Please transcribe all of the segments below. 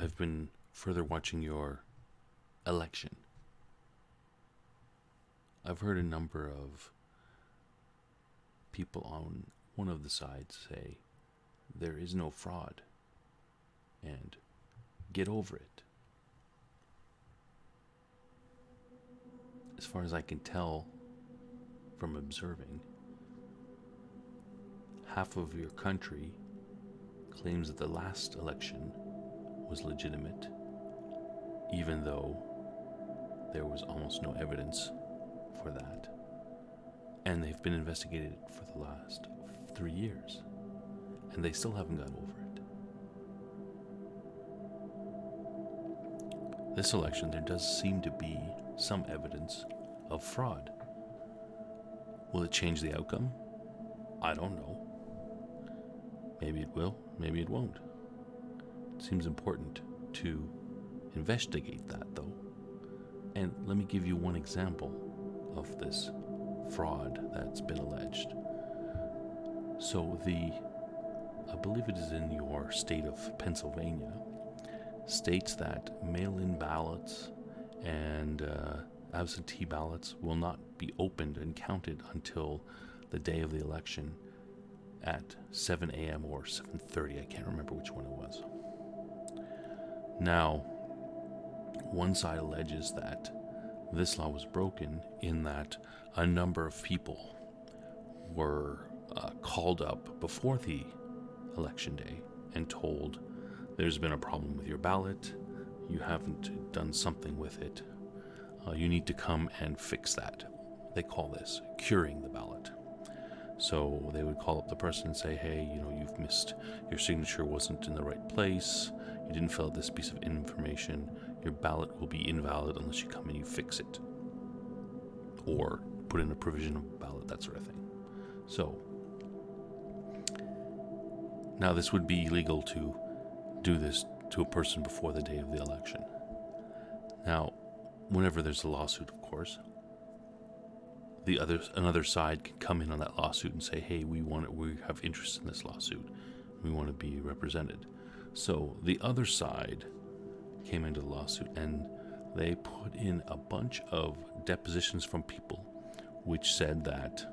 I've been further watching your election. I've heard a number of people on one of the sides say there is no fraud and get over it. As far as I can tell from observing, half of your country claims that the last election was legitimate, even though there was almost no evidence for that. And they've been investigated for the last 3 years, and they still haven't got over it. This election, there does seem to be some evidence of fraud. Will it change the outcome? I don't know. Maybe it will, maybe it won't. It seems important to investigate that, though. And let me give you one example of this fraud that's been alleged. So I believe it is in your state of Pennsylvania, states that mail-in ballots and absentee ballots will not be opened and counted until the day of the election at 7 a.m. or 7:30. I can't remember which one it was. Now, one side alleges that this law was broken in that a number of people were called up before the election day and told there's been a problem with your ballot, you haven't done something with it, you need to come and fix that. They call this curing the ballot. So they would call up the person and say, hey, you've missed, your signature wasn't in the right place, you didn't fill out this piece of information, your ballot will be invalid unless you come and you fix it. Or put in a provisional ballot, that sort of thing. So, now this would be illegal to do this to a person before the day of the election. Now, whenever there's a lawsuit, of course, another side can come in on that lawsuit and say, hey, we have interest in this lawsuit. We want to be represented. So the other side came into the lawsuit and they put in a bunch of depositions from people which said that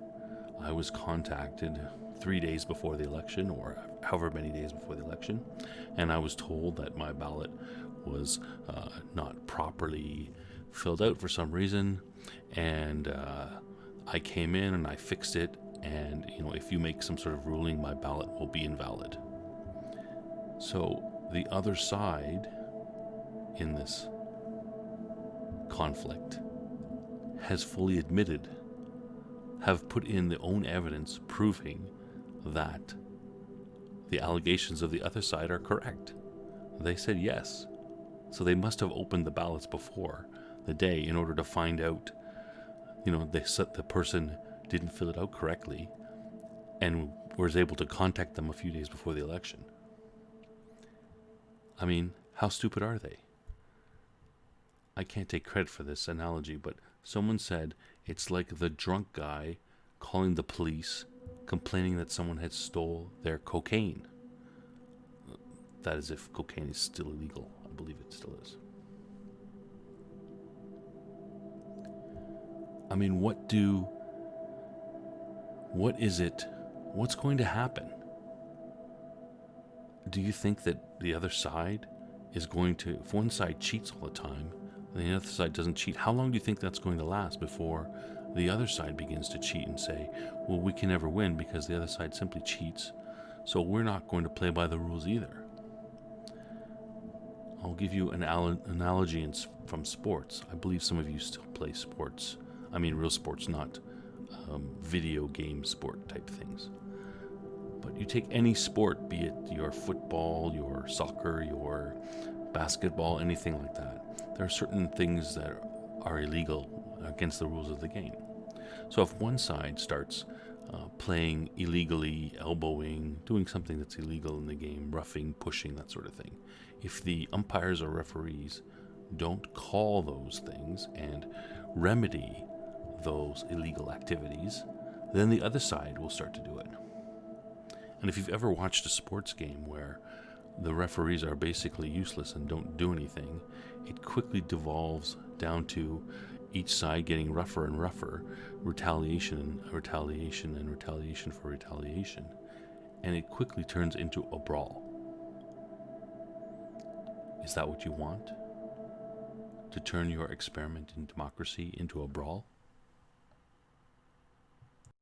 I was contacted 3 days before the election or however many days before the election, and I was told that my ballot was not properly filled out for some reason, and I came in and I fixed it, and if you make some sort of ruling, my ballot will be invalid. So the other side in this conflict has fully admitted, have put in their own evidence proving that the allegations of the other side are correct. They said yes. So they must have opened the ballots before the day in order to find out, they said the person didn't fill it out correctly and was able to contact them a few days before the election. I mean, how stupid are they? I can't take credit for this analogy, but someone said it's like the drunk guy calling the police, complaining that someone had stole their cocaine. That is if cocaine is still illegal. I believe it still is. I mean, what's going to happen? Do you think that the other side is going to, if one side cheats all the time, and the other side doesn't cheat, how long do you think that's going to last before the other side begins to cheat and say, well, we can never win because the other side simply cheats, so we're not going to play by the rules either? I'll give you an analogy from sports. I believe some of you still play sports. I mean real sports, not video game sport type things. But you take any sport, be it your football, your soccer, your basketball, anything like that. There are certain things that are illegal against the rules of the game. So if one side starts playing illegally, elbowing, doing something that's illegal in the game, roughing, pushing, that sort of thing, if the umpires or referees don't call those things and remedy those illegal activities, then the other side will start to do it. And if you've ever watched a sports game where the referees are basically useless and don't do anything, it quickly devolves down to each side getting rougher and rougher, retaliation and retaliation and retaliation for retaliation, and it quickly turns into a brawl. Is that what you want? To turn your experiment in democracy into a brawl?